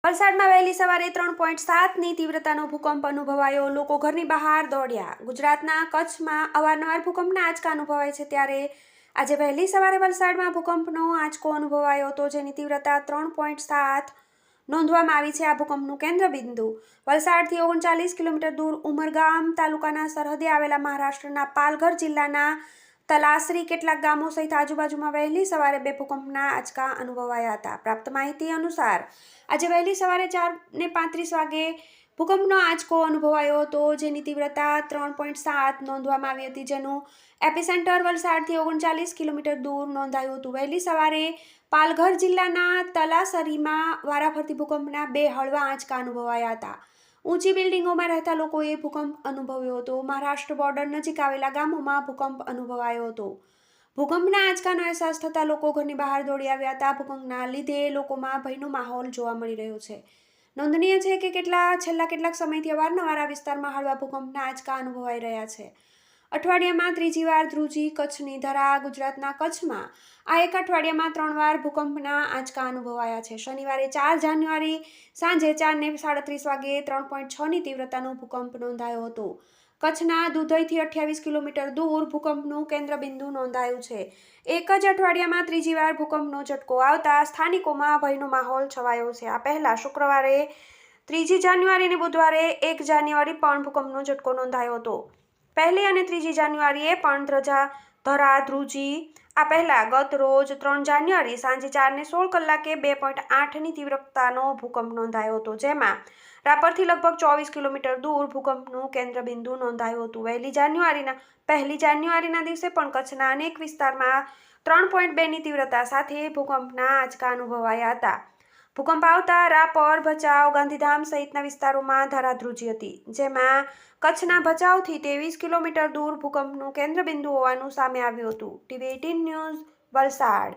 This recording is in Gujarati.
વલસાડમાં વહેલી સવારે 3.7ની તીવ્રતાનો ભૂકંપ અનુભવાયો. લોકો ઘરની બહાર દોડ્યા. ગુજરાતના કચ્છમાં અવારનવાર ભૂકંપના આંચકા અનુભવાય છે, ત્યારે આજે વહેલી સવારે વલસાડમાં ભૂકંપનો આંચકો અનુભવાયો હતો, જેની તીવ્રતા 3.7 નોંધવામાં આવી છે. આ ભૂકંપનું કેન્દ્રબિંદુ વલસાડથી 39 કિલોમીટર દૂર ઉમરગામ તાલુકાના સરહદે આવેલા મહારાષ્ટ્રના પાલઘર જિલ્લાના તલાસરી કેટલાક ગામો સહિત આજુબાજુમાં વહેલી સવારે બે ભૂકંપના આંચકા અનુભવાયા હતા. પ્રાપ્ત માહિતી અનુસાર આજે વહેલી સવારે 4:35 વાગે ભૂકંપનો આંચકો અનુભવાયો હતો, જેની તીવ્રતા 3.7 નોંધવામાં આવી હતી, જેનું એપિસેન્ટર વલસાડથી 39 કિલોમીટર દૂર નોંધાયું હતું. વહેલી સવારે પાલઘર જિલ્લાના તલાસરીમાં વારાફરતી ભૂકંપના બે હળવા આંચકા અનુભવાયા હતા. ઊંચી બિલ્ડિંગોમાં રહેતા લોકોએ ભૂકંપ અનુભવ્યો હતો. મહારાષ્ટ્ર બોર્ડર નજીક આવેલા ગામોમાં ભૂકંપ અનુભવાયો હતો. ભૂકંપના આંચકાનો અહેસાસ થતાં લોકો ઘરની બહાર દોડી આવ્યા હતા. ભૂકંપના લીધે લોકોમાં ભયનો માહોલ જોવા મળી રહ્યો છે. નોંધનીય છે કે છેલ્લા કેટલાક સમયથી અવારનવાર આ વિસ્તારમાં હળવા ભૂકંપના આંચકા અનુભવાઈ રહ્યા છે. અઠવાડિયામાં ત્રીજી વાર ધ્રુજી, કચ્છની ધરા. ગુજરાતના કચ્છમાં આ એક અઠવાડિયામાં 3 વાર ભૂકંપના આંચકા અનુભવાયા છે. શનિવારે 4 જાન્યુઆરી સાંજે 4:37 વાગે 3.6ની તીવ્રતાનો ભૂકંપ નોંધાયો હતો. કચ્છના દુધઈથી 28 કિલોમીટર દૂર ભૂકંપનું કેન્દ્રબિંદુ નોંધાયું છે. એક જ અઠવાડિયામાં ત્રીજી વાર ભૂકંપનો ઝટકો આવતા સ્થાનિકોમાં ભયનો માહોલ છવાયો છે. આ પહેલા શુક્રવારે 3 જાન્યુઆરી અને બુધવારે 1 જાન્યુઆરી પણ ભૂકંપનો ઝટકો નોંધાયો હતો. 1 અને 3 જાન્યુઆરીએ પણ ધરા, ધ્રુજી. આ પહેલા ગત રોજ 3 જાન્યુઆરી સાંજે 4:16 કલાકે 2.8ની તીવ્રતાનો ભૂકંપ નોંધાયો હતો, જેમાં રાપરથી લગભગ 24 કિલોમીટર દૂર ભૂકંપનું કેન્દ્રબિંદુ નોંધાયું હતું. 1 જાન્યુઆરીના દિવસે પણ કચ્છના અનેક વિસ્તારમાં 3.2ની તીવ્રતા સાથે ભૂકંપના આંચકા અનુભવાયા હતા. ભૂકંપ આવતા રાપર, ભચાઉ, ગાંધીધામ સહિતના વિસ્તારોમાં ધરાધ્રુજી હતી, જેમાં કચ્છના ભચાઉથી 23 કિલોમીટર દૂર ભૂકંપનું કેન્દ્રબિંદુ હોવાનું સામે આવ્યું હતું. TV18 news, Valsad.